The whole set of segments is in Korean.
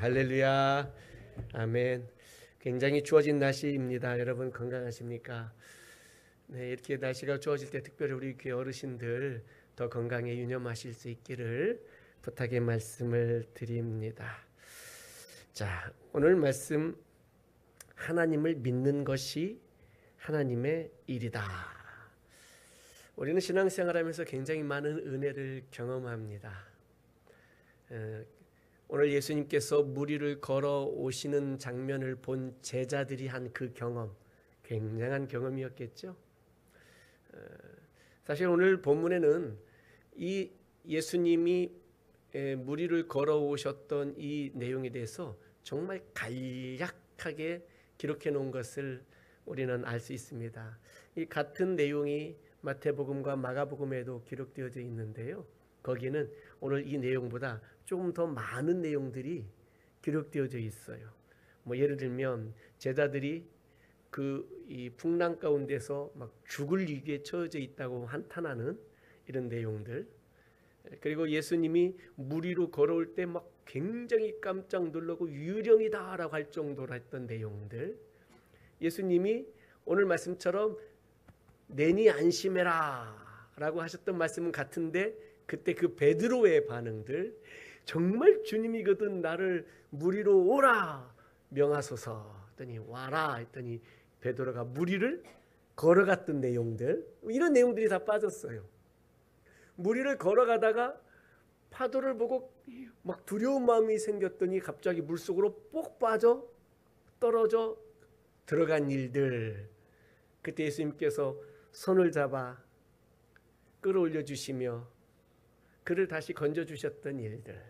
할렐루야. 아멘. 굉장히 추워진 날씨입니다. 여러분 건강하십니까? 네, 이렇게 날씨가 추워질 때 특별히 우리 교회 어르신들 더 건강에 유념하실 수 있기를 부탁의 말씀을 드립니다. 자, 오늘 말씀, 하나님을 믿는 것이 하나님의 일이다. 우리는 신앙생활하면서 굉장히 많은 은혜를 경험합니다. 오늘 예수님께서 물 위를 걸어오시는 장면을 본 제자들이 한 그 경험, 굉장한 경험이었겠죠. 사실 오늘 본문에는 이 예수님이 물 위를 걸어오셨던 이 내용에 대해서 정말 간략하게 기록해 놓은 것을 우리는 알 수 있습니다. 이 같은 내용이 마태복음과 마가복음에도 기록되어져 있는데요. 거기는 오늘 이 내용보다 조금 더 많은 내용들이 기록되어져 있어요. 뭐 예를 들면 제자들이 이 풍랑 가운데서 막 죽을 위기에 처해져 있다고 한탄하는 이런 내용들, 그리고 예수님이 물 위로 걸어올 때 막 굉장히 깜짝 놀라고 유령이다라고 할 정도로 했던 내용들, 예수님이 오늘 말씀처럼 내니 안심해라 라고 하셨던 말씀은 같은데 그때 그 베드로의 반응들, 정말 주님이거든 나를 물 위로 오라 명하소서 했더니 와라 했더니 베드로가 물 위를 걸어갔던 내용들, 이런 내용들이 다 빠졌어요. 물 위를 걸어가다가 파도를 보고 막 두려운 마음이 생겼더니 갑자기 물속으로 뽁 빠져 떨어져 들어간 일들, 그때 예수님께서 손을 잡아 끌어올려 주시며 그를 다시 건져 주셨던 일들,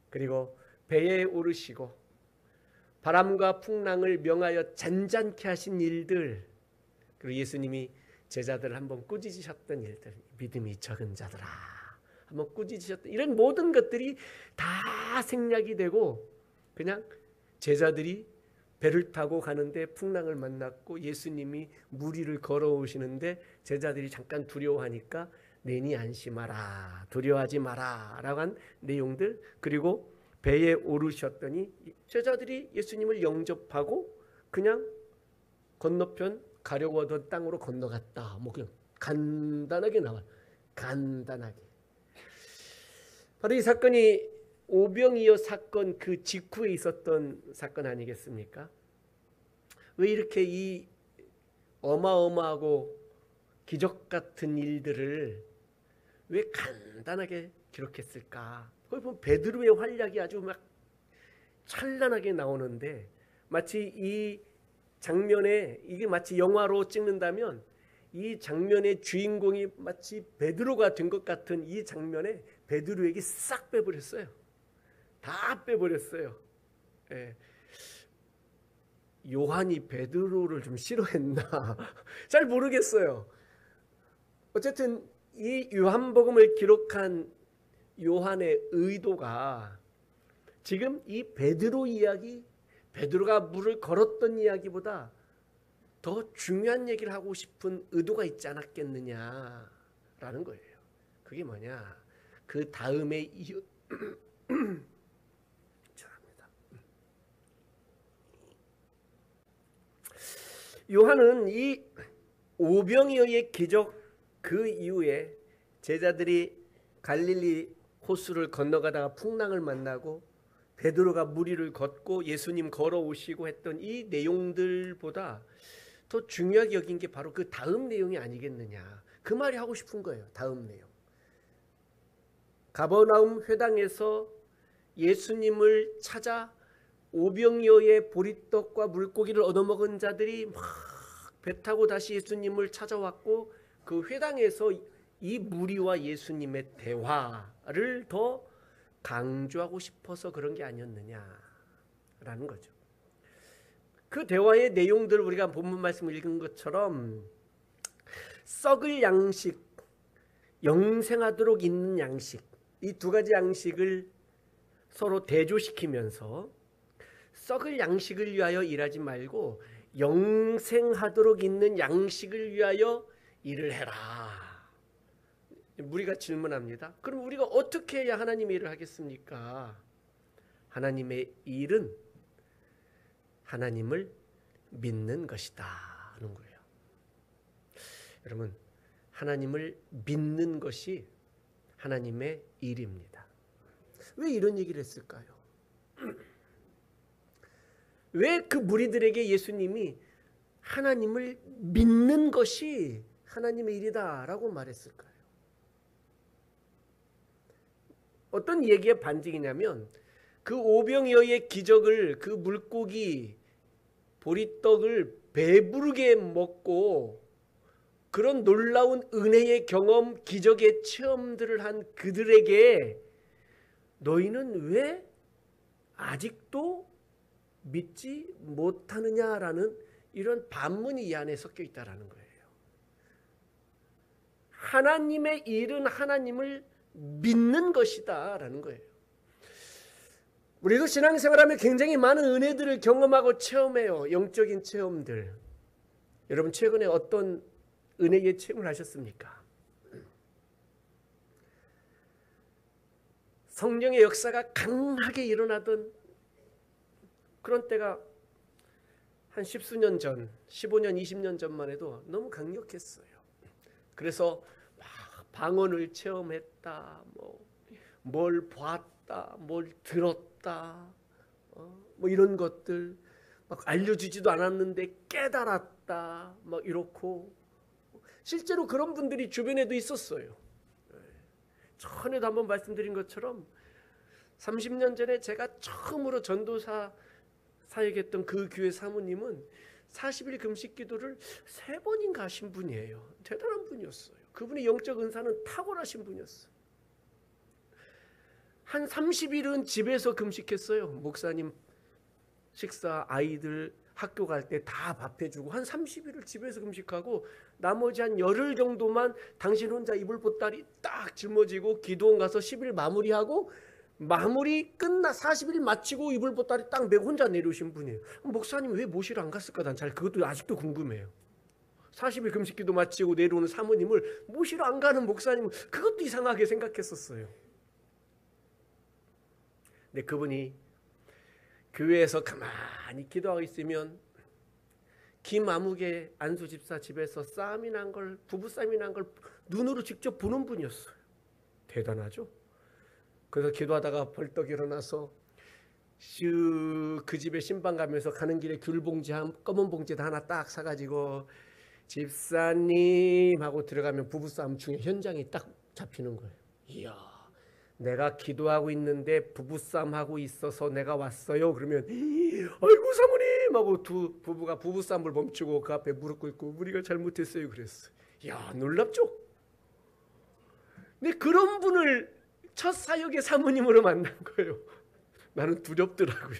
그리고 배에 오르시고 바람과 풍랑을 명하여 잔잔케 하신 일들, 그리고 예수님이 제자들을 한번 꾸짖으셨던 일들, 믿음이 적은 자들아 한번 꾸짖으셨던 이런 모든 것들이 다 생략이 되고 그냥 제자들이 배를 타고 가는데 풍랑을 만났고 예수님이 물 위를 걸어오시는데 제자들이 잠깐 두려워하니까 내니 안심하라, 두려워하지 마라 라고 한 내용들, 그리고 배에 오르셨더니 제자들이 예수님을 영접하고 그냥 건너편 가려고 하던 땅으로 건너갔다. 뭐 그냥 간단하게 나와요. 간단하게. 바로 이 사건이 오병이어 사건 그 직후에 있었던 사건 아니겠습니까? 왜 이렇게 이 어마어마하고 기적 같은 일들을 왜 간단하게 기록했을까? 거기 보면 베드로의 활약이 아주 막 찬란하게 나오는데, 마치 이 장면에, 이게 마치 영화로 찍는다면 이 장면의 주인공이 마치 베드로가 된 것 같은 이 장면에 베드로에게 싹 빼버렸어요. 다 빼버렸어요. 예. 요한이 베드로를 좀 싫어했나? 잘 모르겠어요. 어쨌든 이 요한복음을 기록한 요한의 의도가 지금 이 베드로 이야기, 베드로가 물을 걸었던 이야기보다 더 중요한 얘기를 하고 싶은 의도가 있지 않았겠느냐라는 거예요. 그게 뭐냐? 그 다음에 요한은 이 오병이어의 기적 그 이후에 제자들이 갈릴리 호수를 건너가다가 풍랑을 만나고 베드로가 물 위를 걷고 예수님 걸어오시고 했던 이 내용들보다 더 중요하게 여긴 게 바로 그 다음 내용이 아니겠느냐, 그 말이 하고 싶은 거예요. 다음 내용, 가버나움 회당에서 예수님을 찾아 오병이어의 보리떡과 물고기를 얻어먹은 자들이 막 배 타고 다시 예수님을 찾아왔고 그 회당에서 이 무리와 예수님의 대화를 더 강조하고 싶어서 그런 게 아니었느냐라는 거죠. 그 대화의 내용들을 우리가 본문 말씀을 읽은 것처럼 썩을 양식, 영생하도록 있는 양식, 이 두 가지 양식을 서로 대조시키면서 썩을 양식을 위하여 일하지 말고 영생하도록 있는 양식을 위하여 일을 해라. 무리가 질문합니다. 그럼 우리가 어떻게 해야 하나님의 일을 하겠습니까? 하나님의 일은 하나님을 믿는 것이다 하는 거예요. 여러분, 하나님을 믿는 것이 하나님의 일입니다. 왜 이런 얘기를 했을까요? 왜 그 무리들에게 예수님이 하나님을 믿는 것이 하나님의 일이다라고 말했을까요? 어떤 얘기의 반증이냐면 그 오병이어의 기적을, 그 물고기 보리떡을 배부르게 먹고 그런 놀라운 은혜의 경험, 기적의 체험들을 한 그들에게 너희는 왜 아직도 믿지 못하느냐라는 이런 반문이 이 안에 섞여 있다는 거예요. 하나님의 일은 하나님을 믿는 것이다 라는 거예요. 우리도 신앙생활하면 굉장히 많은 은혜들을 경험하고 체험해요. 영적인 체험들. 여러분 최근에 어떤 은혜의 체험을 하셨습니까? 성령의 역사가 강하게 일어나던 그런 때가 한 10수년 전, 15년, 20년 전만 해도 너무 강력했어요. 그래서 막 방언을 체험했다, 뭘 봤다, 뭘 들었다, 뭐 이런 것들 막 알려주지도 않았는데 깨달았다, 막 이렇고 실제로 그런 분들이 주변에도 있었어요. 전에도 한번 말씀드린 것처럼 30년 전에 제가 처음으로 전도사 사역했던 그 교회 사모님은 40일 금식 기도를 3번인가 하신 분이에요. 대단한 분이었어요. 그분의 영적 은사는 탁월하신 분이었어요. 한 30일은 집에서 금식했어요. 목사님 식사, 아이들 학교 갈 때 다 밥 해주고 한 30일을 집에서 금식하고 나머지 한 열흘 정도만 당신 혼자 이불 보따리 딱 짊어지고 기도원 가서 10일 마무리하고 마무리 끝나 40일 마치고 이불 보따리 딱 메고 혼자 내려오신 분이에요. 목사님 왜 모시러 안 갔을까? 난 잘 그것도 아직도 궁금해요. 40일 금식기도 마치고 내려오는 사모님을 모시러 안 가는 목사님은 그것도 이상하게 생각했었어요. 근데 그분이 교회에서 가만히 기도하고 있으면 김아무개 안수 집사 집에서 싸움이 난 걸, 부부싸움이 난 걸 눈으로 직접 보는 분이었어요. 대단하죠? 그래서 기도하다가 벌떡 일어나서 슉 그 집에 신방 가면서 가는 길에 귤봉지 검은 봉지 하나 딱 사가지고 집사님 하고 들어가면 부부싸움 중에 현장이 딱 잡히는 거예요. 이야, 내가 기도하고 있는데 부부싸움 하고 있어서 내가 왔어요. 그러면 아이고 사모님 하고 두 부부가 부부싸움을 멈추고 그 앞에 무릎 꿇고 우리가 잘못했어요 그랬어요. 이야, 놀랍죠? 근데 그런 분을 첫 사역의 사모님으로 만난 거예요. 나는 두렵더라고요.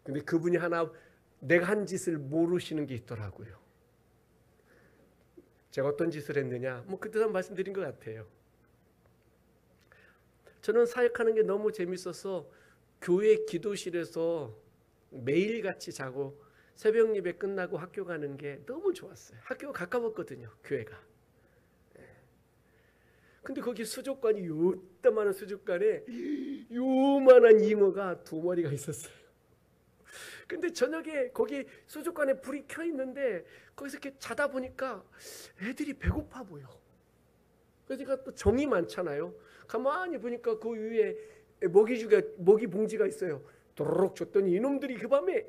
근데 그분이 하나 내가 한 짓을 모르시는 게 있더라고요. 제가 어떤 짓을 했느냐, 그때도 말씀드린 것 같아요. 저는 사역하는 게 너무 재밌어서 교회 기도실에서 매일같이 자고 새벽 예배 끝나고 학교 가는 게 너무 좋았어요. 학교가 가까웠거든요, 교회가. 근데 거기 수족관이 요따만한 수족관에 요만한 잉어가 2마리가 있었어요. 근데 저녁에 거기 수족관에 불이 켜 있는데 거기서 이렇게 자다 보니까 애들이 배고파 보여. 그러니까 또 정이 많잖아요. 가만히 보니까 그 위에 먹이 봉지가 있어요. 도로록 줬더니 이놈들이 그 밤에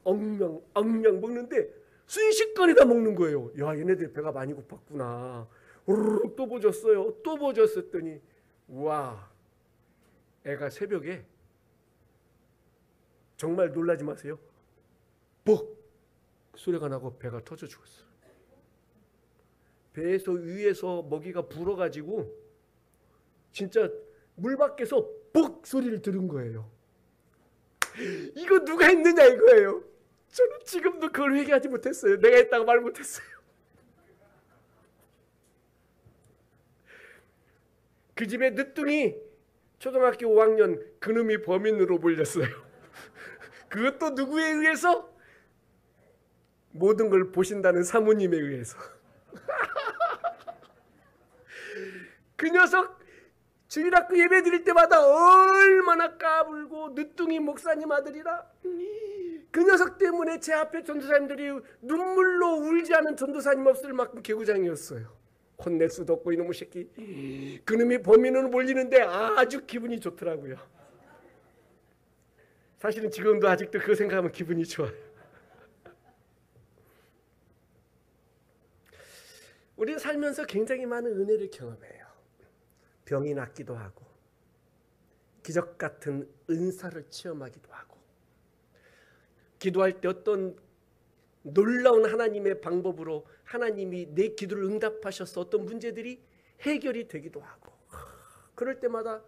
엉망 먹는데 순식간에 다 먹는 거예요. 야, 얘네들 배가 많이 고팠구나. 우르르 또 보줬어요. 또 보줬었더니 와, 애가 새벽에 정말 놀라지 마세요. 뻑 소리가 나고 배가 터져 죽었어요. 배에서 위에서 먹이가 불어가지고 진짜 물 밖에서 뻑 소리를 들은 거예요. 이거 누가 했느냐 이거예요. 저는 지금도 그걸 회개하지 못했어요. 내가 했다고 말 못했어요. 그 집에 늦둥이 초등학교 5학년 그놈이 범인으로 몰렸어요. 그것도 누구에 의해서? 모든 걸 보신다는 사모님에 의해서. 그 녀석 주일학교 예배 드릴 때마다 얼마나 까불고 늦둥이 목사님 아들이라 그 녀석 때문에 제 앞에 전도사님들이 눈물로 울지 않은 전도사님 없을 만큼 개구장이었어요. 혼낼 수도 없고 이놈의 새끼. 그놈이 범인으로 몰리는데 아주 기분이 좋더라고요. 사실은 지금도 아직도 그거 생각하면 기분이 좋아요. 우리는 살면서 굉장히 많은 은혜를 경험해요. 병이 낫기도 하고 기적 같은 은사를 체험하기도 하고 기도할 때 어떤 놀라운 하나님의 방법으로 하나님이 내 기도를 응답하셔서 어떤 문제들이 해결이 되기도 하고 그럴 때마다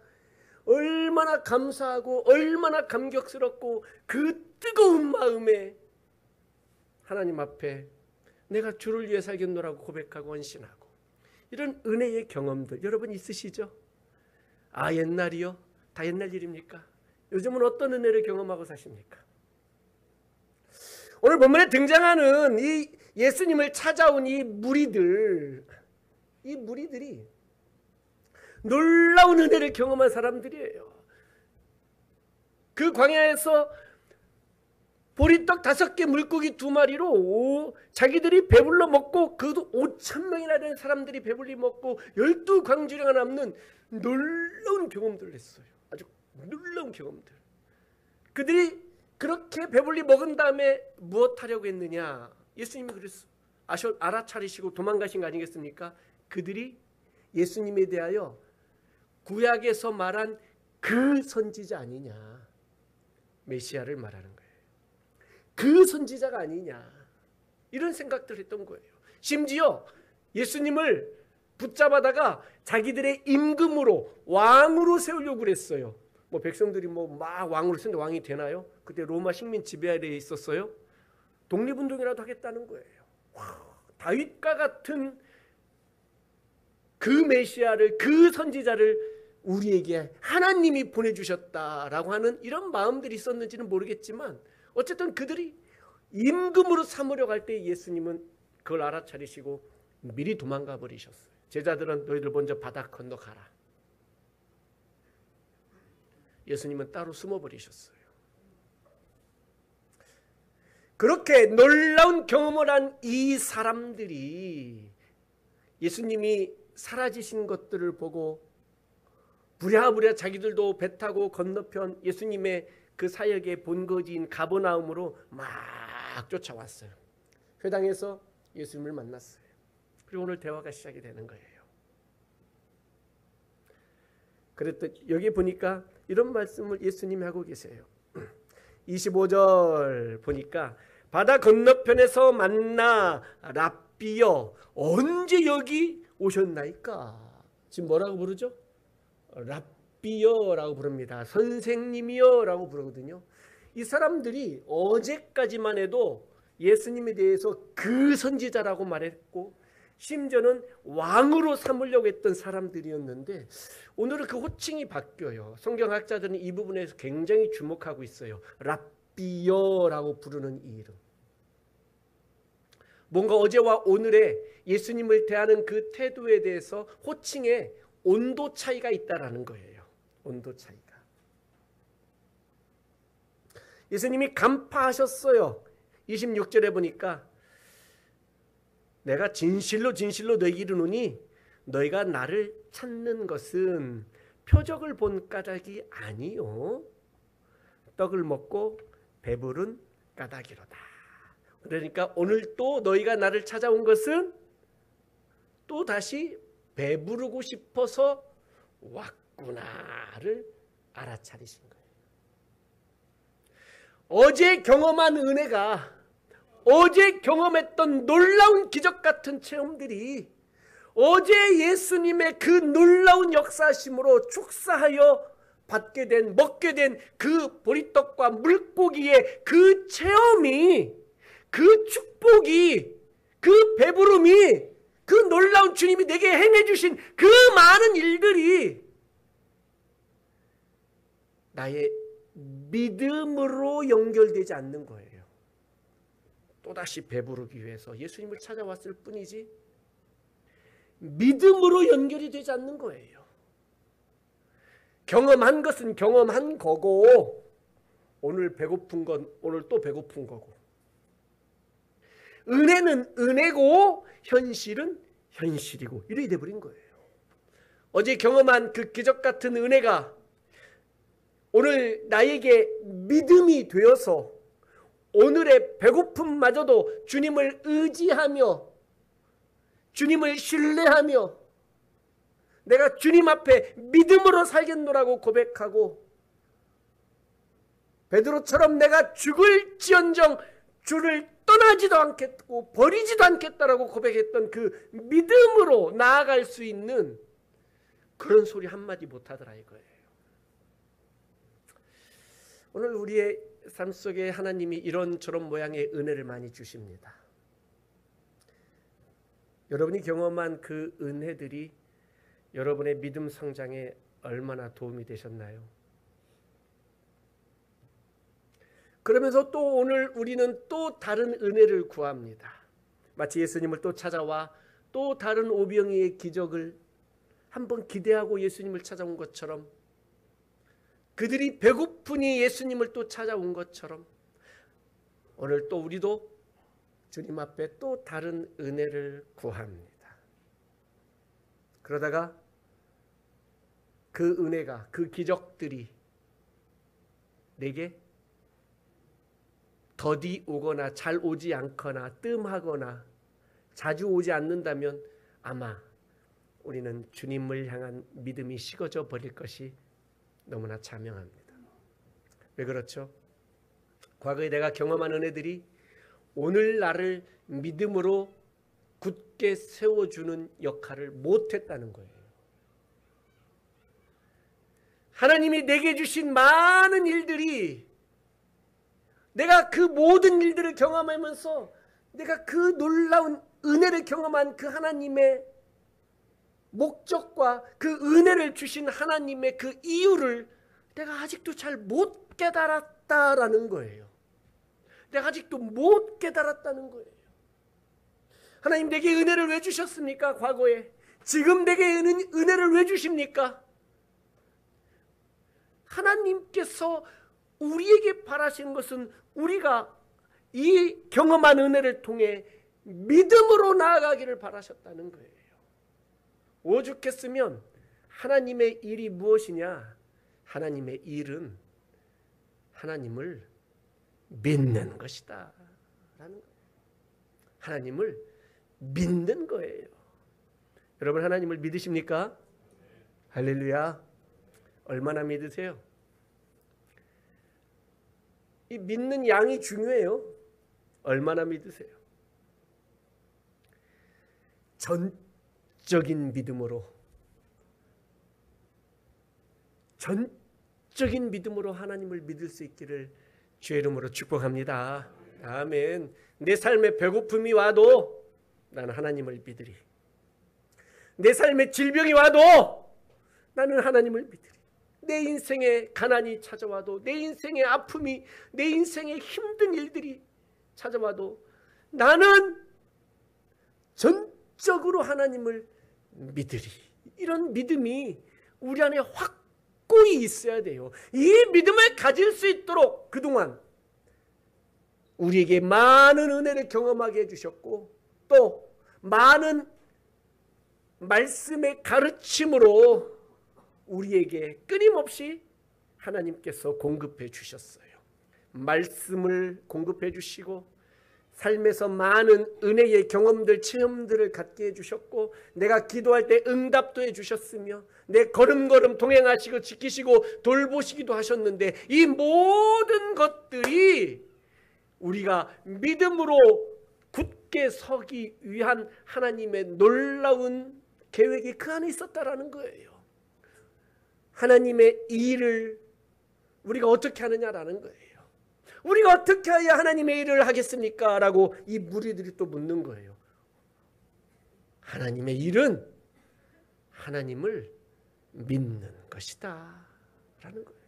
얼마나 감사하고 얼마나 감격스럽고 그 뜨거운 마음에 하나님 앞에 내가 주를 위해 살겠노라고 고백하고 헌신하고 이런 은혜의 경험들 여러분 있으시죠? 아 옛날이요? 다 옛날 일입니까? 요즘은 어떤 은혜를 경험하고 사십니까? 오늘 본문에 등장하는 이 예수님을 찾아온 이 무리들이 놀라운 은혜를 경험한 사람들이에요. 그 광야에서 보리떡 5개 물고기 2마리로 자기들이 배불러 먹고 그도 5,000명이나 되는 사람들이 배불리 먹고 12광주리가 남는 놀라운 경험들을 했어요. 아주 놀라운 경험들. 그들이 그렇게 배불리 먹은 다음에 무엇 하려고 했느냐? 예수님이 그랬어. 알아차리시고 도망가신 거 아니겠습니까? 그들이 예수님에 대하여 구약에서 말한 그 선지자 아니냐. 메시아를 말하는 거예요. 그 선지자가 아니냐 이런 생각들을 했던 거예요. 심지어 예수님을 붙잡아다가 자기들의 임금으로 왕으로 세우려고 그랬어요. 뭐 백성들이 막 왕으로 세우는데 왕이 되나요? 그때 로마 식민 지배 아래에 있었어요. 독립운동이라도 하겠다는 거예요. 다윗과 같은 그 메시아를 그 선지자를 우리에게 하나님이 보내주셨다라고 하는 이런 마음들이 있었는지는 모르겠지만 어쨌든 그들이 임금으로 삼으려고 할 때 예수님은 그걸 알아차리시고 미리 도망가 버리셨어요. 제자들은 너희들 먼저 바다 건너 가라. 예수님은 따로 숨어 버리셨어요. 그렇게 놀라운 경험을 한 이 사람들이 예수님이 사라지신 것들을 보고 부랴부랴 자기들도 배 타고 건너편 예수님의 그 사역의 본거지인 가버나움으로 막 쫓아왔어요. 회당에서 예수님을 만났어요. 그리고 오늘 대화가 시작이 되는 거예요. 그랬더니 여기 보니까 이런 말씀을 예수님이 하고 계세요. 25절 보니까 바다 건너편에서 만나 랍비여 언제 여기 오셨나이까? 지금 뭐라고 부르죠? 랍비여라고 부릅니다. 선생님이여라고 부르거든요. 이 사람들이 어제까지만 해도 예수님에 대해서 그 선지자라고 말했고 심지어는 왕으로 삼으려고 했던 사람들이었는데 오늘은 그 호칭이 바뀌어요. 성경학자들은 이 부분에서 굉장히 주목하고 있어요. 랍비여라고 부르는 이 이름. 뭔가 어제와 오늘의 예수님을 대하는 그 태도에 대해서 호칭에 온도 차이가 있다라는 거예요. 온도 차이가. 예수님이 간파하셨어요. 26절에 보니까 내가 진실로 진실로 너희에게 이르노니 너희가 나를 찾는 것은 표적을 본 까닭이 아니요 떡을 먹고 배부른 까닭이로다. 그러니까 오늘 또 너희가 나를 찾아온 것은 또 다시 배부르고 싶어서 왔구나를 알아차리신 거예요. 어제 경험한 은혜가 어제 경험했던 놀라운 기적 같은 체험들이 어제 예수님의 그 놀라운 역사심으로 축사하여 받게 된 먹게 된 그 보리떡과 물고기의 그 체험이 그 축복이 그 배부름이 그 놀라운 주님이 내게 행해 주신 그 많은 일들이 나의 믿음으로 연결되지 않는 거예요. 또다시 배부르기 위해서 예수님을 찾아왔을 뿐이지 믿음으로 연결이 되지 않는 거예요. 경험한 것은 경험한 거고, 오늘 배고픈 건 오늘 또 배고픈 거고, 은혜는 은혜고 현실은 현실이고, 이렇게 돼버린 거예요. 어제 경험한 그 기적 같은 은혜가 오늘 나에게 믿음이 되어서 오늘의 배고픔마저도 주님을 의지하며 주님을 신뢰하며 내가 주님 앞에 믿음으로 살겠노라고 고백하고, 베드로처럼 내가 죽을지언정 주를 떠나지도 않겠고 버리지도 않겠다라고 고백했던 그 믿음으로 나아갈 수 있는 그런 소리 한마디 못하더라 이거예요. 오늘 우리의 삶 속에 하나님이 이런저런 모양의 은혜를 많이 주십니다. 여러분이 경험한 그 은혜들이 여러분의 믿음 성장에 얼마나 도움이 되셨나요? 그러면서 또 오늘 우리는 또 다른 은혜를 구합니다. 마치 예수님을 또 찾아와 또 다른 오병이의 기적을 한번 기대하고 예수님을 찾아온 것처럼, 그들이 배고프니 예수님을 또 찾아온 것처럼 오늘 또 우리도 주님 앞에 또 다른 은혜를 구합니다. 그러다가 그 은혜가, 그 기적들이 내게 더디 오거나 잘 오지 않거나 뜸하거나 자주 오지 않는다면 아마 우리는 주님을 향한 믿음이 식어져 버릴 것이 너무나 자명합니다. 왜 그렇죠? 과거에 내가 경험한 은혜들이 오늘 나를 믿음으로 굳게 세워주는 역할을 못했다는 거예요. 하나님이 내게 주신 많은 일들이, 내가 그 모든 일들을 경험하면서 내가 그 놀라운 은혜를 경험한 그 하나님의 목적과 그 은혜를 주신 하나님의 그 이유를 내가 아직도 잘 못 깨달았다라는 거예요. 내가 아직도 못 깨달았다는 거예요. 하나님 내게 은혜를 왜 주셨습니까? 과거에. 지금 내게 은혜를 왜 주십니까? 하나님께서 우리에게 바라시는 것은 우리가 이 경험한 은혜를 통해 믿음으로 나아가기를 바라셨다는 거예요. 오죽했으면 하나님의 일이 무엇이냐? 하나님의 일은 하나님을 믿는 것이다 라는 거예요. 하나님을 믿는 거예요. 여러분 하나님을 믿으십니까? 할렐루야. 얼마나 믿으세요? 이 믿는 양이 중요해요. 얼마나 믿으세요? 전적인 믿음으로, 전적인 믿음으로 하나님을 믿을 수 있기를 주의 이름으로 축복합니다. 아멘. 내 삶에 배고픔이 와도 나는 하나님을 믿으리. 내 삶에 질병이 와도 나는 하나님을 믿으리. 내 인생에 가난이 찾아와도, 내 인생에 아픔이, 내 인생에 힘든 일들이 찾아와도 나는 전적으로 하나님을 믿으리. 이런 믿음이 우리 안에 확고히 있어야 돼요. 이 믿음을 가질 수 있도록 그동안 우리에게 많은 은혜를 경험하게 해주셨고, 또 많은 말씀의 가르침으로 우리에게 끊임없이 하나님께서 공급해 주셨어요. 말씀을 공급해 주시고 삶에서 많은 은혜의 경험들, 체험들을 갖게 해주셨고, 내가 기도할 때 응답도 해주셨으며 내 걸음걸음 동행하시고 지키시고 돌보시기도 하셨는데, 이 모든 것들이 우리가 믿음으로 굳게 서기 위한 하나님의 놀라운 계획이 그 안에 있었다라는 거예요. 하나님의 일을 우리가 어떻게 하느냐라는 거예요. 우리가 어떻게 해야 하나님의 일을 하겠습니까? 라고 이 무리들이 또 묻는 거예요. 하나님의 일은 하나님을 믿는 것이다 라는 거예요.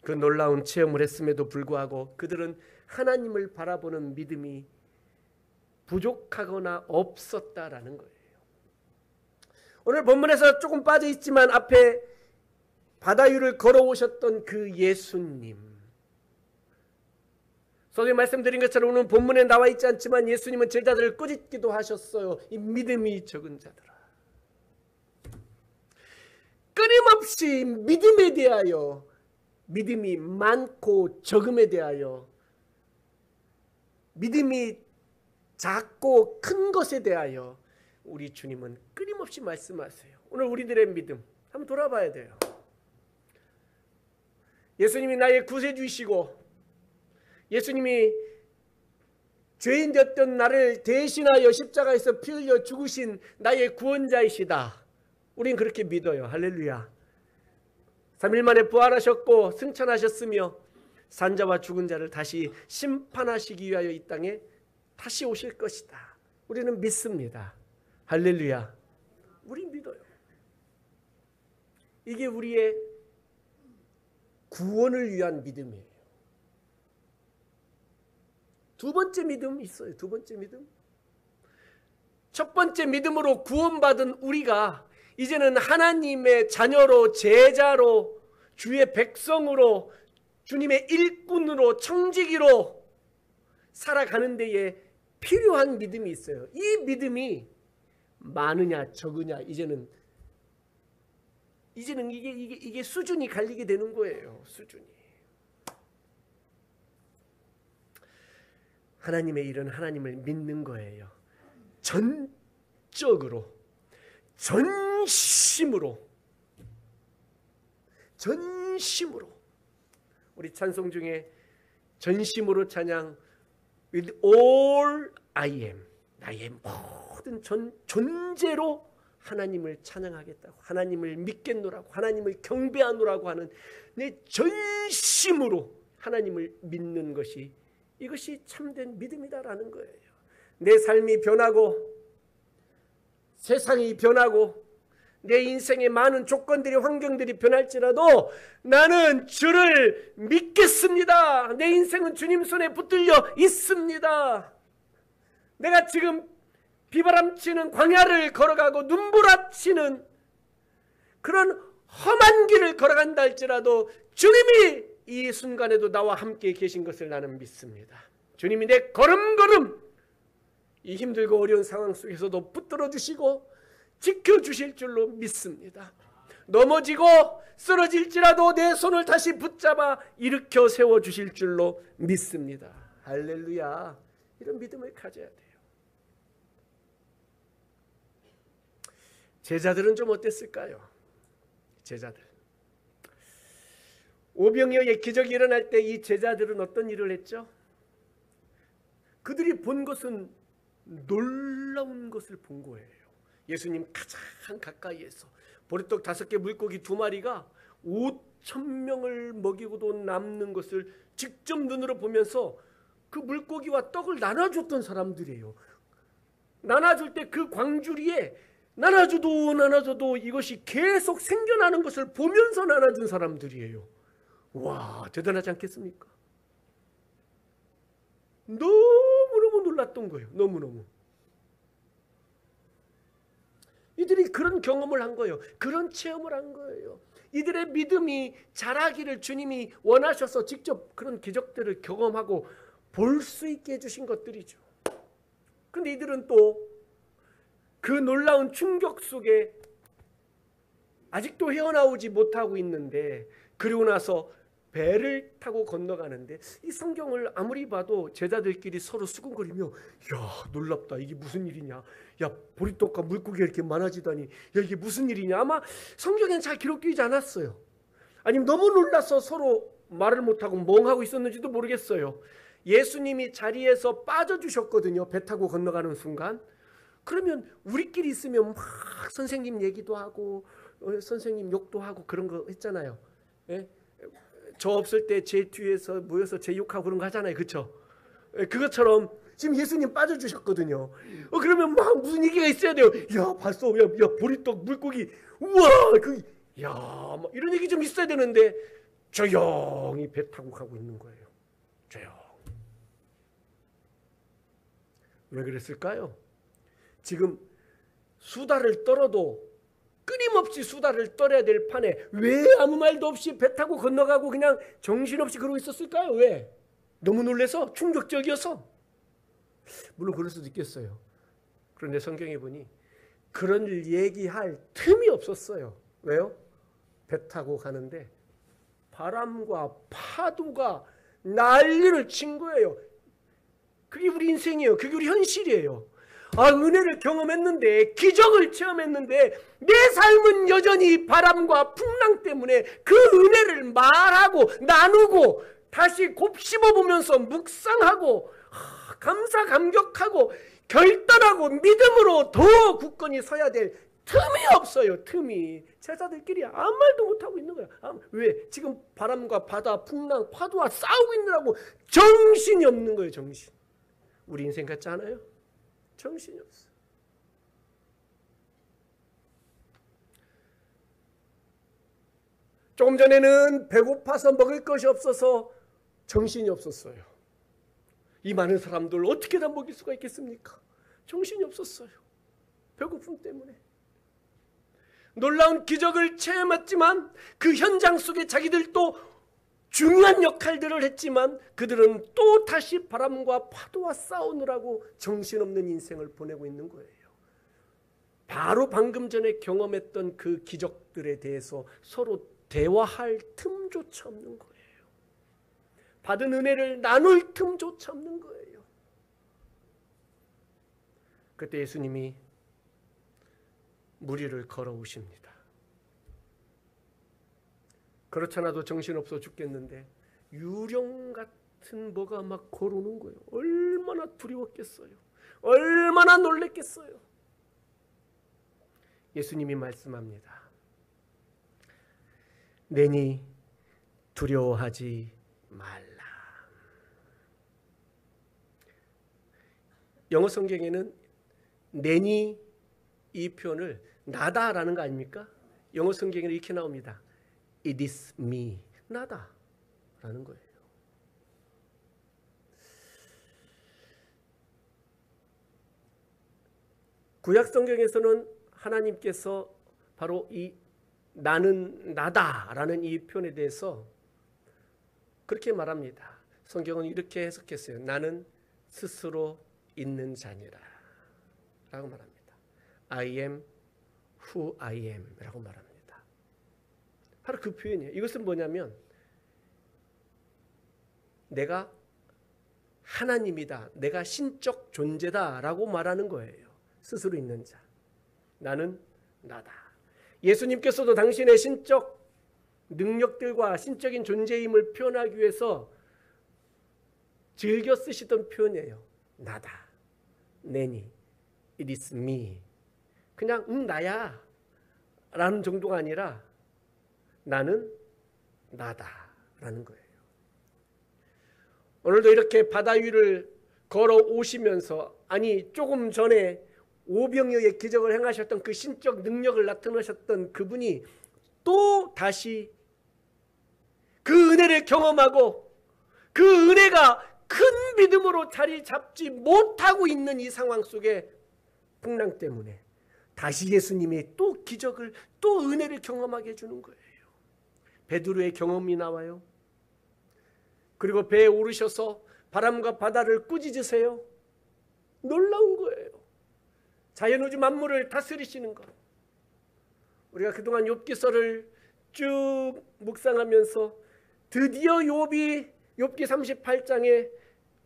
그 놀라운 체험을 했음에도 불구하고 그들은 하나님을 바라보는 믿음이 부족하거나 없었다라는 거예요. 오늘 본문에서 조금 빠져 있지만 앞에 바다 위를 걸어오셨던 그 예수님, 소위 말씀드린 것처럼 오늘 본문에 나와 있지 않지만 예수님은 제자들을 꾸짖기도 하셨어요. 이 믿음이 적은 자들아, 끊임없이 믿음에 대하여, 믿음이 많고 적음에 대하여, 믿음이 작고 큰 것에 대하여 우리 주님은 끊임없이 말씀하세요. 오늘 우리들의 믿음 한번 돌아봐야 돼요. 예수님이 나의 구세주이시고 예수님이 죄인 되었던 나를 대신하여 십자가에서 피 흘려 죽으신 나의 구원자이시다. 우린 그렇게 믿어요. 할렐루야. 3일 만에 부활하셨고 승천하셨으며 산자와 죽은 자를 다시 심판하시기 위하여 이 땅에 다시 오실 것이다. 우리는 믿습니다. 할렐루야. 우리 믿어요. 이게 우리의 구원을 위한 믿음이에요. 두 번째 믿음 있어요. 두 번째 믿음. 첫 번째 믿음으로 구원받은 우리가 이제는 하나님의 자녀로, 제자로, 주의 백성으로, 주님의 일꾼으로, 청지기로 살아가는 데에 필요한 믿음이 있어요. 이 믿음이 많으냐 적으냐 이제는 이게 수준이 갈리게 되는 거예요. 수준이. 하나님의 일은 하나님을 믿는 거예요. 전적으로, 전심으로. 우리 찬송 중에 전심으로 찬양, with all I am, 나의 모든 존재로 하나님을 찬양하겠다고, 하나님을 믿겠노라고, 하나님을 경배하노라고 하는 내 전심으로 하나님을 믿는 것이, 이것이 참된 믿음이다라는 거예요. 내 삶이 변하고 세상이 변하고 내 인생의 많은 조건들이, 환경들이 변할지라도 나는 주를 믿겠습니다. 내 인생은 주님 손에 붙들려 있습니다. 내가 지금 비바람치는 광야를 걸어가고 눈부라치는 그런 험한 길을 걸어간다 할지라도 주님이 이 순간에도 나와 함께 계신 것을 나는 믿습니다. 주님이 내 걸음걸음 이 힘들고 어려운 상황 속에서도 붙들어 주시고 지켜주실 줄로 믿습니다. 넘어지고 쓰러질지라도 내 손을 다시 붙잡아 일으켜 세워주실 줄로 믿습니다. 할렐루야. 이런 믿음을 가져야 돼요. 제자들은 좀 어땠을까요? 제자들, 오병이어의 기적이 일어날 때 이 제자들은 어떤 일을 했죠? 그들이 본 것은 놀라운 것을 본 거예요. 예수님 가장 가까이에서 보리떡 5개 물고기 2마리가 5,000명을 먹이고도 남는 것을 직접 눈으로 보면서 그 물고기와 떡을 나눠줬던 사람들이에요. 나눠줄 때 그 광주리에 나눠줘도 이것이 계속 생겨나는 것을 보면서 나눠준 사람들이에요. 와, 대단하지 않겠습니까? 너무너무 놀랐던 거예요. 너무너무. 이들이 그런 경험을 한 거예요. 그런 체험을 한 거예요. 이들의 믿음이 자라기를 주님이 원하셔서 직접 그런 기적들을 경험하고 볼 수 있게 해주신 것들이죠. 그런데 이들은 또 그 놀라운 충격 속에 아직도 헤어나오지 못하고 있는데, 그리고 나서 배를 타고 건너가는데 이 성경을 아무리 봐도 제자들끼리 서로 수군거리며, 야, 놀랍다, 이게 무슨 일이냐, 야, 보리떡과 물고기가 이렇게 많아지다니, 야, 이게 무슨 일이냐. 아마 성경에는 잘 기록되지 않았어요. 아니면 너무 놀라서 서로 말을 못하고 멍하고 있었는지도 모르겠어요. 예수님이 자리에서 빠져주셨거든요. 배 타고 건너가는 순간. 그러면 우리끼리 있으면 막 선생님 얘기도 하고 선생님 욕도 하고 그런 거 했잖아요. 예? 저 없을 때 제 뒤에서 모여서 제 욕하고 그런 거 하잖아요. 그렇죠? 예, 그것처럼 지금 예수님 빠져주셨거든요. 그러면 막 무슨 얘기가 있어야 돼요. 야, 봤어? 야, 보리떡 물고기, 우와, 야, 막 이런 얘기 좀 있어야 되는데 조용히 배 타고 가고 있는 거예요. 조용. 왜 그랬을까요? 지금 수다를 떨어도 끊임없이 수다를 떨어야 될 판에 왜 아무 말도 없이 배 타고 건너가고 그냥 정신없이 그러고 있었을까요? 왜? 너무 놀라서? 충격적이어서? 물론 그럴 수도 있겠어요. 그런데 성경에 보니 그런 일 얘기할 틈이 없었어요. 왜요? 배 타고 가는데 바람과 파도가 난리를 친 거예요. 그게 우리 인생이에요. 그게 우리 현실이에요. 아, 은혜를 경험했는데, 기적을 체험했는데 내 삶은 여전히 바람과 풍랑 때문에 그 은혜를 말하고 나누고 다시 곱씹어보면서 묵상하고 감사 감격하고 결단하고 믿음으로 더 굳건히 서야 될 틈이 없어요. 틈이. 제자들끼리 아무 말도 못하고 있는 거야. 왜? 지금 바람과 바다, 풍랑, 파도와 싸우고 있느라고 정신이 없는 거예요. 정신. 우리 인생 같지 않아요? 정신이 없어. 조금 전에는 배고파서 먹을 것이 없어서 정신이 없었어요. 이 많은 사람들 어떻게 다 먹일 수가 있겠습니까? 정신이 없었어요. 배고픔 때문에. 놀라운 기적을 체험했지만 그 현장 속에 자기들도 중요한 역할들을 했지만 그들은 또 다시 바람과 파도와 싸우느라고 정신없는 인생을 보내고 있는 거예요. 바로 방금 전에 경험했던 그 기적들에 대해서 서로 대화할 틈조차 없는 거예요. 받은 은혜를 나눌 틈조차 없는 거예요. 그때 예수님이 무리를 걸어오십니다. 그렇잖아도 정신없어 죽겠는데 유령 같은 뭐가 막 걸어오는 거예요. 얼마나 두려웠겠어요. 얼마나 놀랬겠어요. 예수님이 말씀합니다. 내니 두려워하지 말라. 영어 성경에는 내니 이 표현을 나다라는 거 아닙니까? 영어 성경에는 이렇게 나옵니다. It is me. 나다라는 거예요. 구약 성경에서는 하나님께서 바로 이 나는 나다라는 이 표현에 대해서 그렇게 말합니다. 성경은 이렇게 해석했어요. 나는 스스로 있는 자니라 라고 말합니다. I am who I am 라고 말합니다. 바로 그 표현이에요. 이것은 뭐냐면 내가 하나님이다. 내가 신적 존재다 라고 말하는 거예요. 스스로 있는 자. 나는 나다. 예수님께서도 당신의 신적 능력들과 신적인 존재임을 표현하기 위해서 즐겨 쓰시던 표현이에요. 나다. 내니. It is me. 그냥 나야 라는 정도가 아니라 나는 나다 라는 거예요. 오늘도 이렇게 바다 위를 걸어오시면서 아니 조금 전에 오병이어의 기적을 행하셨던 그 신적 능력을 나타내셨던 그분이 또 다시 그 은혜를 경험하고 그 은혜가 큰 믿음으로 자리 잡지 못하고 있는 이 상황 속에 풍랑 때문에 다시 예수님이 또 기적을 또 은혜를 경험하게 해주는 거예요. 베드로의 경험이 나와요. 그리고 배에 오르셔서 바람과 바다를 꾸짖으세요. 놀라운 거예요. 자연우주 만물을 다스리시는 것. 우리가 그동안 욥기서를 쭉 묵상하면서 드디어 욥이 욥기 38장에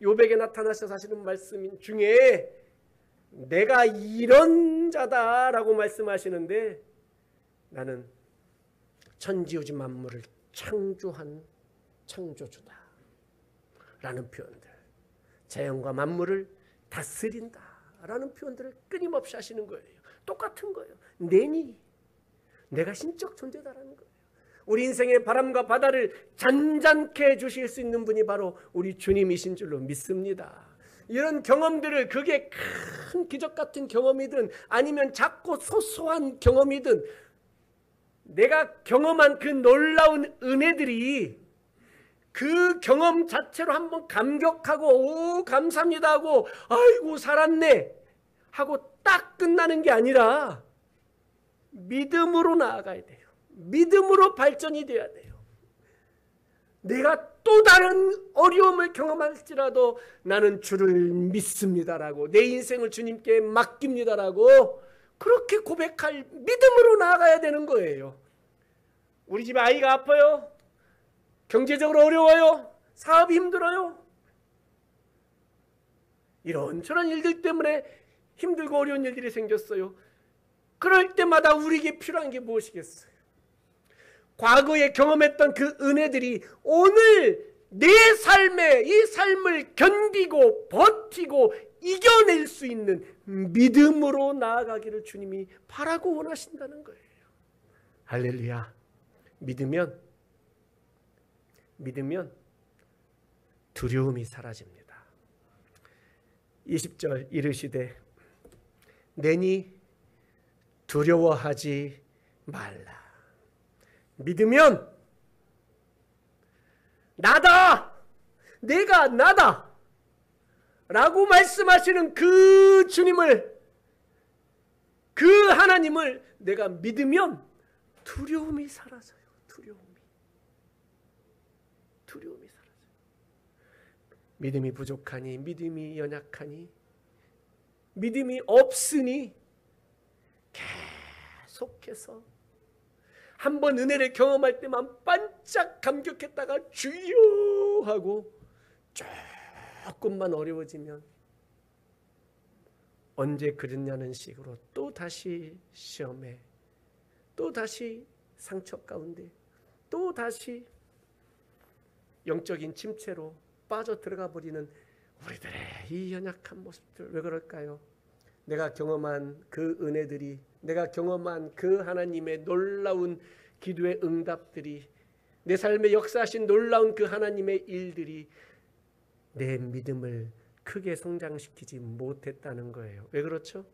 욥에게 나타나셔서 하시는 말씀 중에 내가 이런 자다라고 말씀하시는데 나는 천지우주 만물을 창조한 창조주다 라는 표현들, 자연과 만물을 다스린다 라는 표현들을 끊임없이 하시는 거예요. 똑같은 거예요. 내니 내가 신적 존재다라는 거예요. 우리 인생의 바람과 바다를 잔잔케 해주실 수 있는 분이 바로 우리 주님이신 줄로 믿습니다. 이런 경험들을 그게 큰 기적 같은 경험이든 아니면 작고 소소한 경험이든 내가 경험한 그 놀라운 은혜들이 그 경험 자체로 한번 감격하고 오 감사합니다 하고 아이고 살았네 하고 딱 끝나는 게 아니라 믿음으로 나아가야 돼요. 믿음으로 발전이 돼야 돼요. 내가 또 다른 어려움을 경험할지라도 나는 주를 믿습니다라고, 내 인생을 주님께 맡깁니다라고 그렇게 고백할 믿음으로 나아가야 되는 거예요. 우리 집에 아이가 아파요. 경제적으로 어려워요. 사업이 힘들어요. 이런저런 일들 때문에 힘들고 어려운 일들이 생겼어요. 그럴 때마다 우리에게 필요한 게 무엇이겠어요? 과거에 경험했던 그 은혜들이 오늘 내 삶에 이 삶을 견디고 버티고 이겨낼 수 있는 믿음으로 나아가기를 주님이 바라고 원하신다는 거예요. 할렐루야. 믿으면 두려움이 사라집니다. 20절 이르시되 내니 두려워하지 말라. 믿으면 나다, 내가 나다 라고 말씀하시는 그 주님을, 그 하나님을 내가 믿으면 두려움이 사라져요. 두려움이 사라져요. 믿음이 부족하니, 믿음이 연약하니, 믿음이 없으니 계속해서 한번 은혜를 경험할 때만 반짝 감격했다가 주여 하고 조금만 어려워지면 언제 그랬냐는 식으로 또 다시 시험에, 또 다시 상처 가운데, 또 다시 영적인 침체로 빠져 들어가 버리는 우리들의 이 연약한 모습들, 왜 그럴까요? 내가 경험한 그 은혜들이, 내가 경험한 그 하나님의 놀라운 기도의 응답들이, 내 삶에 역사하신 놀라운 그 하나님의 일들이 내 믿음을 크게 성장시키지 못했다는 거예요. 왜 그렇죠?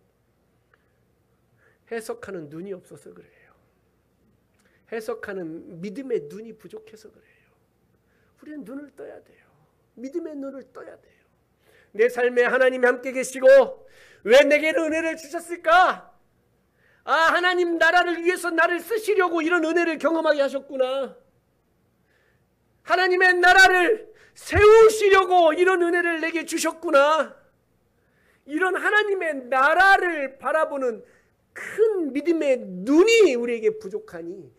해석하는 눈이 없어서 그래요. 해석하는 믿음의 눈이 부족해서 그래요. 우리는 눈을 떠야 돼요. 믿음의 눈을 떠야 돼요. 내 삶에 하나님이 함께 계시고 왜 내게는 은혜를 주셨을까? 아, 하나님 나라를 위해서 나를 쓰시려고 이런 은혜를 경험하게 하셨구나. 하나님의 나라를 세우시려고 이런 은혜를 내게 주셨구나. 이런 하나님의 나라를 바라보는 큰 믿음의 눈이 우리에게 부족하니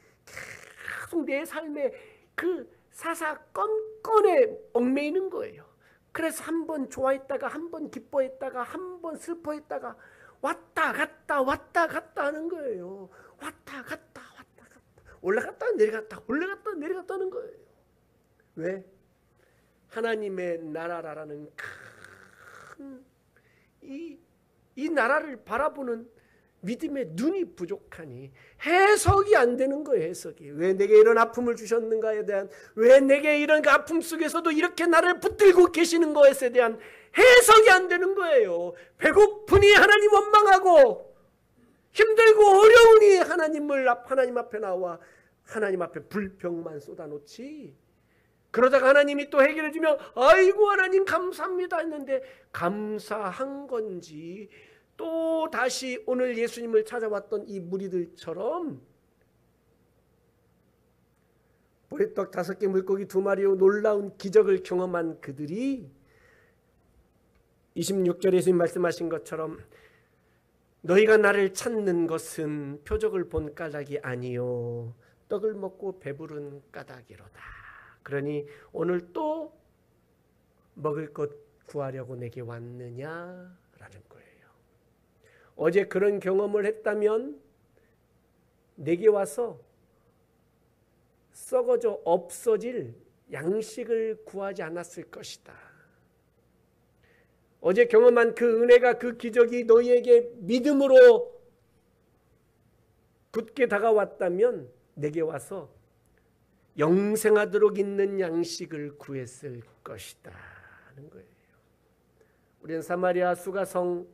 계속 내 삶에 그 사사건건에 얽매이는 거예요. 그래서 한 번 좋아했다가 한 번 기뻐했다가 한 번 슬퍼했다가 왔다 갔다 하는 거예요. 왔다 갔다 올라갔다 내려갔다 올라갔다 내려갔다 하는 거예요. 왜? 하나님의 나라라는 큰 이 나라를 바라보는 믿음의 눈이 부족하니 해석이 안 되는 거예요. 해석이. 왜 내게 이런 아픔을 주셨는가에 대한, 왜 내게 이런 그 아픔 속에서도 이렇게 나를 붙들고 계시는 것에 대한 해석이 안 되는 거예요. 배고프니 하나님 원망하고 힘들고 어려우니 하나님 앞에 나와 하나님 앞에 불평만 쏟아놓지. 그러다가 하나님이 또 해결해 주면 아이고 하나님 감사합니다 했는데 감사한 건지, 또 다시 오늘 예수님을 찾아왔던 이 무리들처럼 보리떡 5개 물고기 2마리로 놀라운 기적을 경험한 그들이 26절에 예수님 말씀하신 것처럼 너희가 나를 찾는 것은 표적을 본 까닭이 아니요 떡을 먹고 배부른 까닭이로다. 그러니 오늘 또 먹을 것 구하려고 내게 왔느냐라는 거예요. 어제 그런 경험을 했다면 내게 와서 썩어져 없어질 양식을 구하지 않았을 것이다. 어제 경험한 그 은혜가, 그 기적이 너희에게 믿음으로 굳게 다가왔다면 내게 와서 영생하도록 있는 양식을 구했을 것이다 하는 거예요. 우리는 사마리아 수가성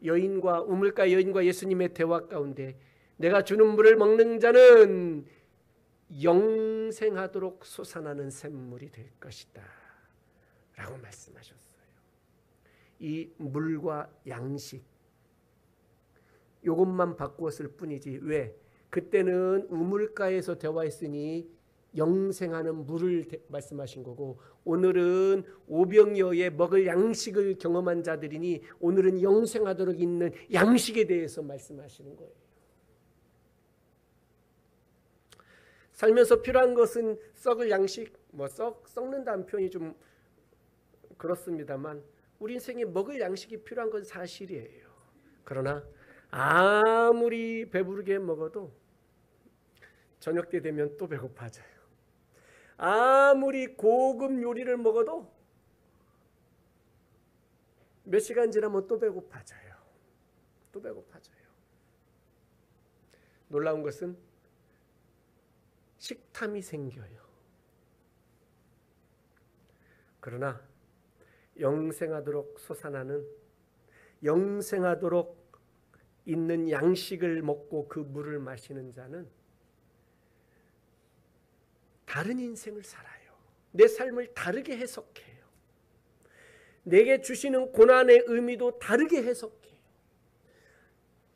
여인과 우물가 여인과 예수님의 대화 가운데 내가 주는 물을 먹는 자는 영생하도록 솟아나는 샘물이 될 것이다 라고 말씀하셨어요. 이 물과 양식, 이것만 바꾸었을 뿐이지. 왜? 그때는 우물가에서 대화했으니 영생하는 물을 말씀하신 거고, 오늘은 오병이어의 먹을 양식을 경험한 자들이니 오늘은 영생하도록 있는 양식에 대해서 말씀하시는 거예요. 살면서 필요한 것은 썩을 양식, 썩는다는 표현이 좀 그렇습니다만 우리 인생에 먹을 양식이 필요한 건 사실이에요. 그러나 아무리 배부르게 먹어도 저녁 때 되면 또 배고파져요. 아무리 고급 요리를 먹어도 몇 시간 지나면 또 배고파져요. 또 배고파져요. 놀라운 것은 식탐이 생겨요. 그러나 영생하도록 솟아나는, 영생하도록 있는 양식을 먹고 그 물을 마시는 자는 다른 인생을 살아요. 내 삶을 다르게 해석해요. 내게 주시는 고난의 의미도 다르게 해석해요.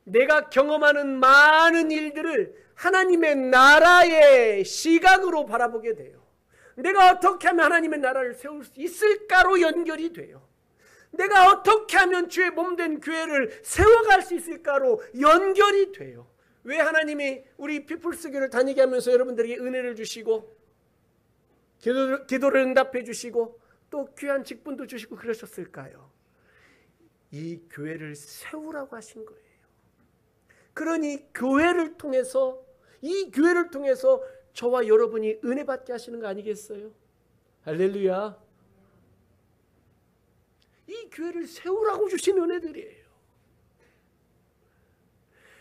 내가 경험하는 많은 일들을 하나님의 나라의 시각으로 바라보게 돼요. 내가 어떻게 하면 하나님의 나라를 세울 수 있을까로 연결이 돼요. 내가 어떻게 하면 주의 몸된 교회를 세워갈 수 있을까로 연결이 돼요. 왜 하나님이 우리 피플스 교회를 다니게 하면서 여러분들에게 은혜를 주시고 기도를 응답해 주시고 또 귀한 직분도 주시고 그러셨을까요? 이 교회를 세우라고 하신 거예요. 그러니 교회를 통해서, 이 교회를 통해서 저와 여러분이 은혜 받게 하시는 거 아니겠어요? 할렐루야. 이 교회를 세우라고 주신 은혜들이에요.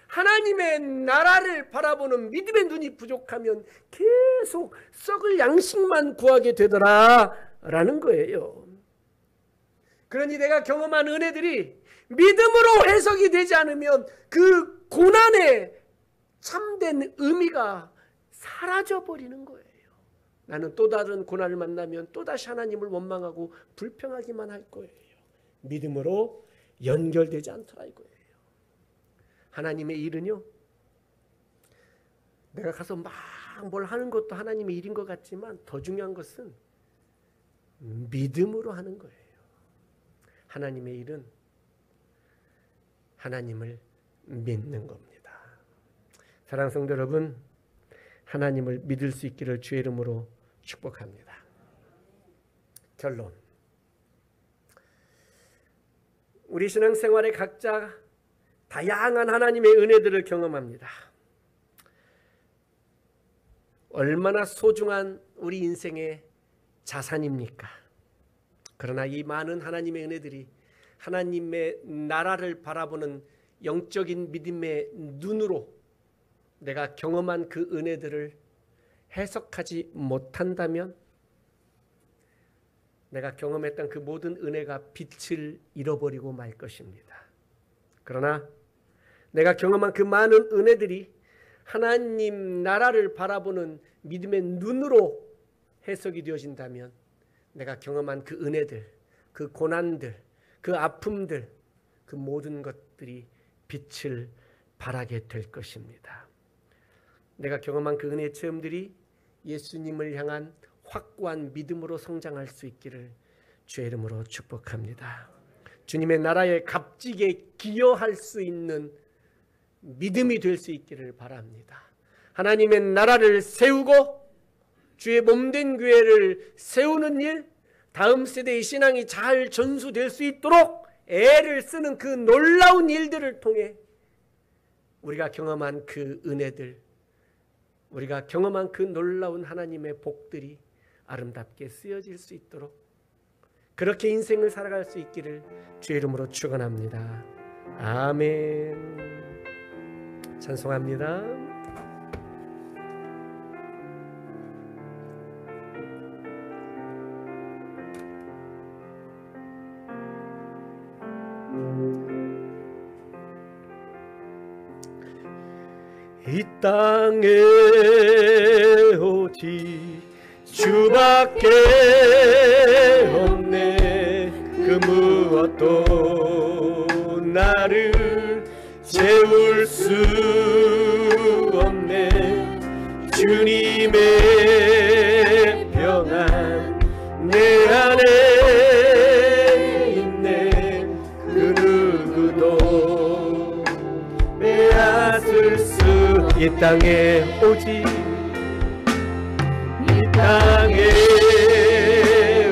하나님의 나라를 바라보는 믿음의 눈이 부족하면 계속 썩을 양식만 구하게 되더라라는 거예요. 그러니 내가 경험한 은혜들이 믿음으로 해석이 되지 않으면 그 고난의 참된 의미가 사라져버리는 거예요. 나는 또 다른 고난을 만나면 또다시 하나님을 원망하고 불평하기만 할 거예요. 믿음으로 연결되지 않더라 이거예요. 하나님의 일은요, 내가 가서 막 뭘 하는 것도 하나님의 일인 것 같지만 더 중요한 것은 믿음으로 하는 거예요. 하나님의 일은 하나님을 믿는 겁니다. 사랑하는 성도 여러분, 하나님을 믿을 수 있기를 주의 이름으로 축복합니다. 결론, 우리 신앙생활에 각자 다양한 하나님의 은혜들을 경험합니다. 얼마나 소중한 우리 인생의 자산입니까? 그러나 이 많은 하나님의 은혜들이 하나님의 나라를 바라보는 영적인 믿음의 눈으로 내가 경험한 그 은혜들을 해석하지 못한다면 내가 경험했던 그 모든 은혜가 빛을 잃어버리고 말 것입니다. 그러나 내가 경험한 그 많은 은혜들이 하나님 나라를 바라보는 믿음의 눈으로 해석이 되어진다면 내가 경험한 그 은혜들, 그 고난들, 그 아픔들, 그 모든 것들이 빛을 발하게 될 것입니다. 내가 경험한 그 은혜의 체험들이 예수님을 향한 확고한 믿음으로 성장할 수 있기를 주의 이름으로 축복합니다. 주님의 나라에 값지게 기여할 수 있는 믿음이 될 수 있기를 바랍니다. 하나님의 나라를 세우고 주의 몸된 교회를 세우는 일, 다음 세대의 신앙이 잘 전수될 수 있도록 애를 쓰는 그 놀라운 일들을 통해 우리가 경험한 그 은혜들, 우리가 경험한 그 놀라운 하나님의 복들이 아름답게 쓰여질 수 있도록 그렇게 인생을 살아갈 수 있기를 주의 이름으로 축원합니다. 아멘. 찬송합니다. 이 땅에 오직 주밖에 없네. 그 무엇도 나를 채울 수 없네. 주님의 평안 내 안에 있네. 그 누구도 빼앗을 수. 이 땅에 오직 이 땅에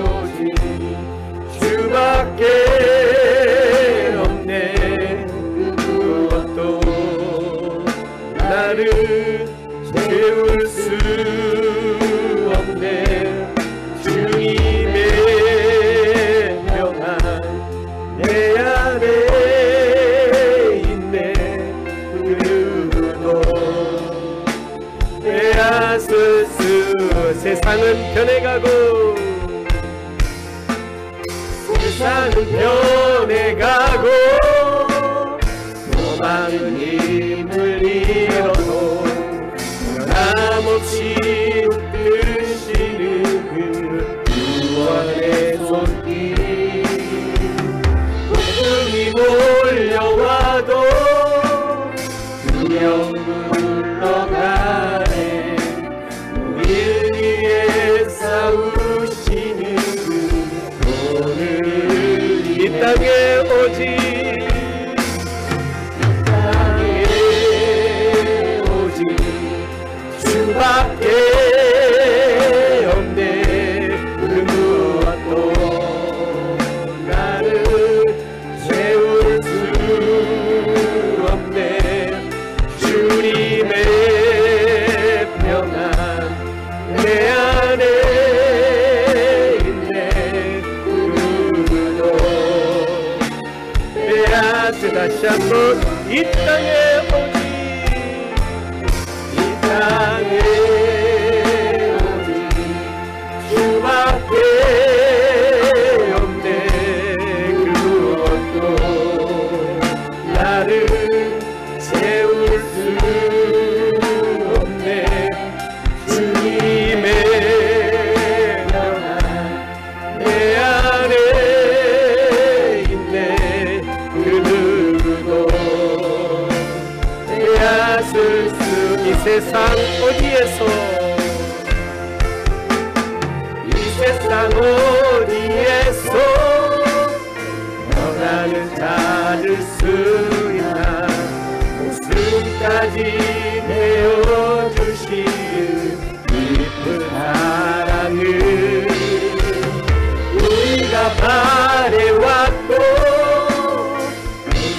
오직 주밖에 없네. 그것도 나를 채울 수 없네. 주님의 평안 내 안에 있네. 그 누구도 빼앗을 수. 세상은 변해가고 세상은 변해가고 수많은 힘을 잃어도 변함없이 들으시는 그 구원의 손길. 폭풍이 몰려와도 두려움 물러가네. 우리 위해 싸우시는 그 오늘 이 땅에 오직 이 땅에 오직 주밖에 없네. 그 무엇도 나를 채울 수 없네. 주님의 평안 내 안에 있네. 그 누구도 빼앗을. 다시 한번 이 땅에 오직 이 땅에 오직 주밖에 없네. 그 무엇도 나를 채울 수 없네. 주님의 평안 내 안에 있네. 그 누구도 빼앗을 수. 이 세상 어디에서 이 세상 어디에서 평안을 찾을 수 있나. 목숨까지 내어주시는 깊은 사랑을 우리가 바래왔고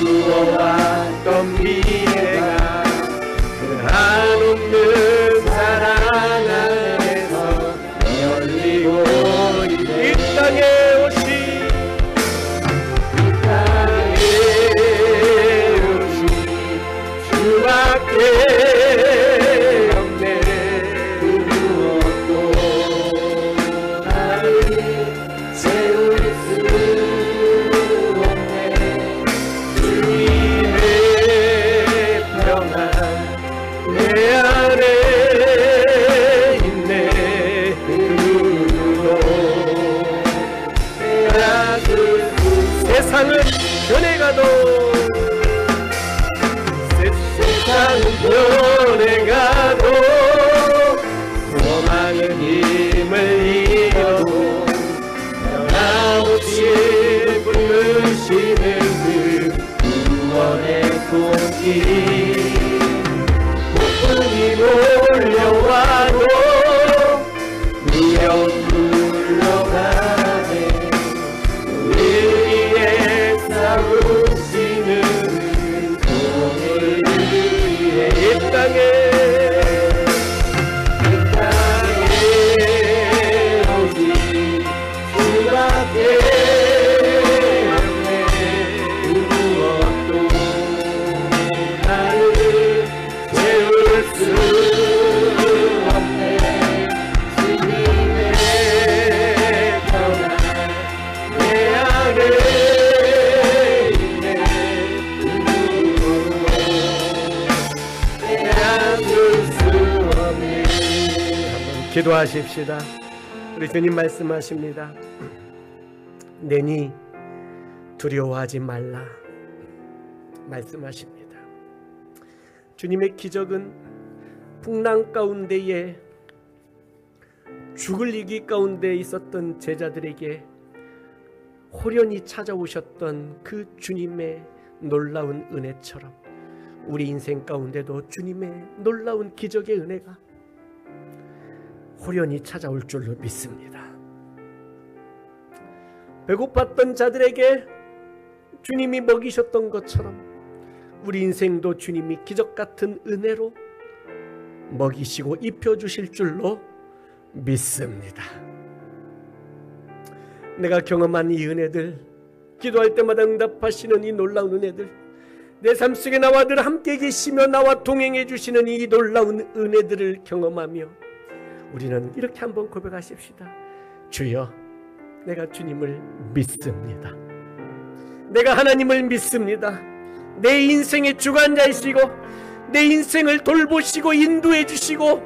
무거워왔던 미래가 그 한없는 사랑 안에서 열리고 이 땅에 오신 이 땅에 오신 주밖에 없네. 그 무엇도 나를 채울 수 없네. 주님의 평안 내 안에 있네. 그 누구도 빼앗을 수. 세상은 변해가도 세상은 변해가도 수많은 힘을 잃어도 변함없이 부르시는 그 구원의 손길. 폭풍이 몰려와도 두려움 물러가네. 우리 위해 싸우시는 오늘 위해 이 땅에 오직 주밖에 없네. 그 무엇도 나를 채울 수 없네. 주님의 평안 내 안에 있네. 그 누구도 빼앗을 수 없네. 한번 기도하십시다. 우리 주님 말씀하십니다. 내니 두려워하지 말라 말씀하십니다. 주님의 기적은 풍랑 가운데에 죽을 위기 가운데 있었던 제자들에게 호련히 찾아오셨던 그 주님의 놀라운 은혜처럼 우리 인생 가운데도 주님의 놀라운 기적의 은혜가 호련히 찾아올 줄로 믿습니다. 배고팠던 자들에게 주님이 먹이셨던 것처럼 우리 인생도 주님이 기적 같은 은혜로 먹이시고 입혀주실 줄로 믿습니다. 내가 경험한 이 은혜들, 기도할 때마다 응답하시는 이 놀라운 은혜들, 내 삶 속에 나와 늘 함께 계시며 나와 동행해 주시는 이 놀라운 은혜들을 경험하며 우리는 이렇게 한번 고백하십시다. 주여, 내가 주님을 믿습니다. 내가 하나님을 믿습니다. 내 인생의 주관자이시고 내 인생을 돌보시고 인도해 주시고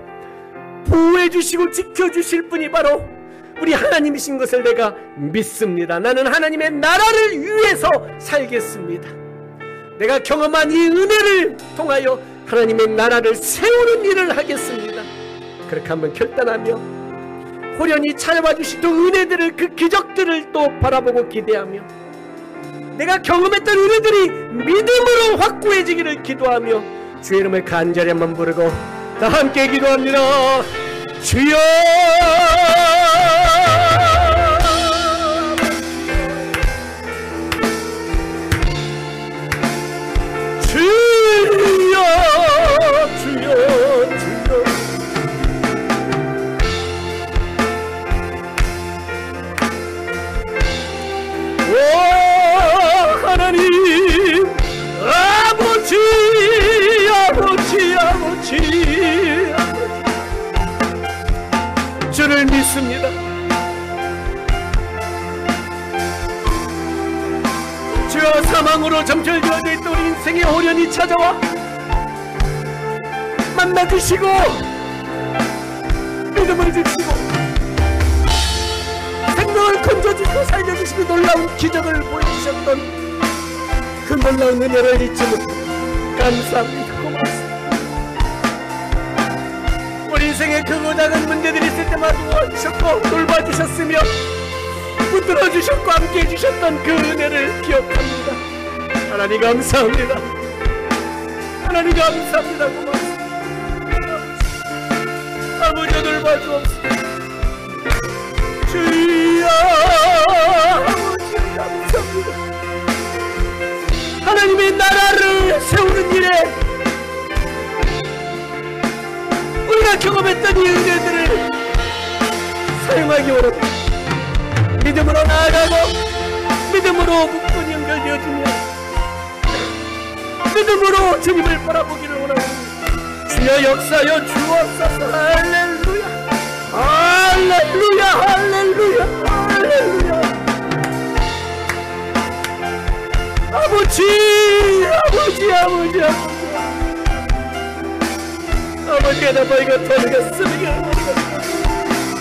보호해 주시고 지켜주실 분이 바로 우리 하나님이신 것을 내가 믿습니다. 나는 하나님의 나라를 위해서 살겠습니다. 내가 경험한 이 은혜를 통하여 하나님의 나라를 세우는 일을 하겠습니다. 그렇게 한번 결단하며 호련히 찾아와 주시던 은혜들을, 그 기적들을 또 바라보고 기대하며 내가 경험했던 은혜들이 믿음으로 확고해지기를 기도하며 주의 이름을 간절히 한번 부르고 다 함께 기도합니다. 주여, 주여, 주여, 주여. 오 하나님, 아버지, 아버지, 아버지, 주를 믿습니다. 주여, 사망으로 점철되어져 있던 우리 인생의 호련히 찾아와 만나주시고 믿음을 주시고 생명을 건져주시고 살려주시고 놀라운 기적을 보여주셨던 그 놀라운 은혜를 잊지 못해 감사합니다. 고맙습니다. 우리 인생에 크고 작은 문제들이 있을 때마다 도와주셨고 돌봐주셨으며 붙들어주셨고 함께해 주셨던 그 은혜를 기억합니다. 하나님 감사합니다. 하나님 감사합니다. 고맙습니다. 아버지 돌봐주옵소서. 주여, 아버지 감사합니다. 하나님의 나라를 세우는 일에 우리가 경험했던 이 은혜들을 사용하기 원합니다. 믿음으로 나아가고 믿음으로 묶은 연결되어지며 믿음으로 주님을 바라보기를 원합니다. 주여 역사여 주옵소서. 할렐루야, 할렐루야, 할렐루야, 할렐루야. 아버지, 아버지, 아버지, 아버지. 아버지가 나바이가 터지가 쓰리가 머리가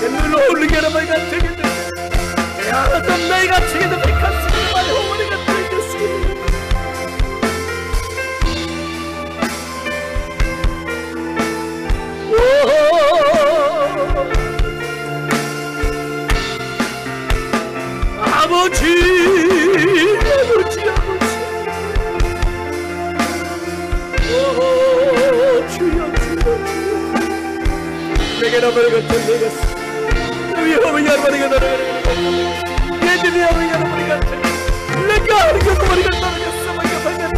눈을 올리게 나바이가 되게 야좀 나이가 치게도 백합스러운 말이 어머니가 되겠습니다. 아버지, 아버지, 아버지. 오 주여, 주여, 주여. 내게 나발 같은 내가 위험한 야르바리가 나를 내들이 하는 야르바리 같은 내가 하는 야르바리 같은 야르바리 같은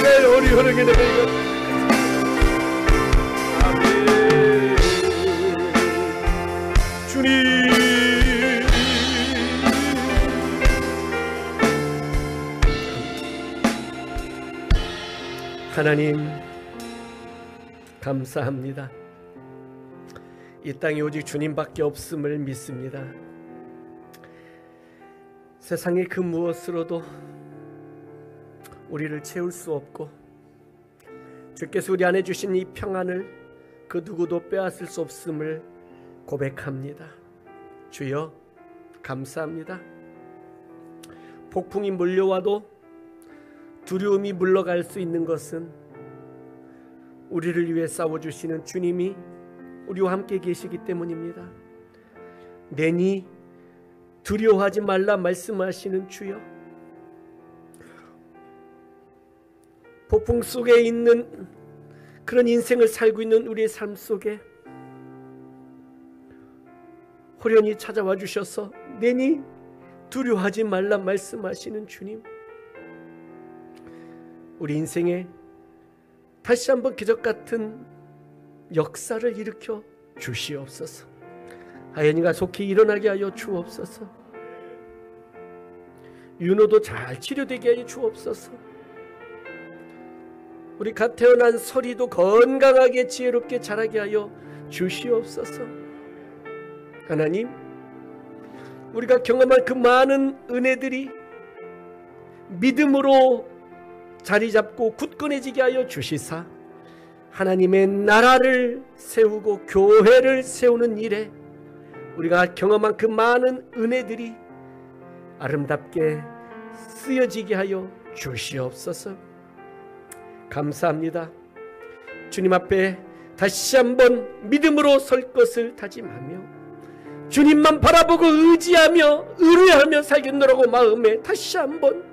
내 우리 흐르게 되는 아멘. 주님, 하나님 감사합니다. 이 땅에 오직 주님밖에 없음을 믿습니다. 세상의 그 무엇으로도 우리를 채울 수 없고 주께서 우리 안에 주신 이 평안을 그 누구도 빼앗을 수 없음을 고백합니다. 주여, 감사합니다. 폭풍이 몰려와도 두려움이 물러갈 수 있는 것은 우리를 위해 싸워주시는 주님이 우리와 함께 계시기 때문입니다. 내니 두려워하지 말라 말씀하시는 주여, 폭풍 속에 있는 그런 인생을 살고 있는 우리의 삶 속에 호련히 찾아와 주셔서 내니 두려워하지 말라 말씀하시는 주님, 우리 인생에 다시 한번 기적같은 역사를 일으켜 주시옵소서. 하연이가 속히 일어나게 하여 주옵소서. 윤호도 잘 치료되게 하여 주옵소서. 우리 갓 태어난 설이도 건강하게 지혜롭게 자라게 하여 주시옵소서. 하나님, 우리가 경험한 그 많은 은혜들이 믿음으로 자리 잡고 굳건해지게 하여 주시사 하나님의 나라를 세우고 교회를 세우는 일에 우리가 경험한 그 많은 은혜들이 아름답게 쓰여지게 하여 주시옵소서. 감사합니다. 주님 앞에 다시 한번 믿음으로 설 것을 다짐하며 주님만 바라보고 의지하며 의뢰하며 살겠노라고 마음에 다시 한번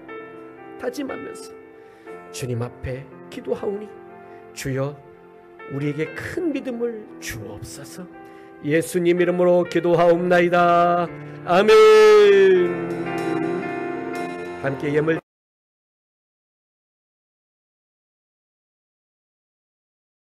다짐하면서 주님 앞에 기도하오니 주여 우리에게 큰 믿음을 주옵소서. 예수님 이름으로 기도하옵나이다. 아멘. 함께 예물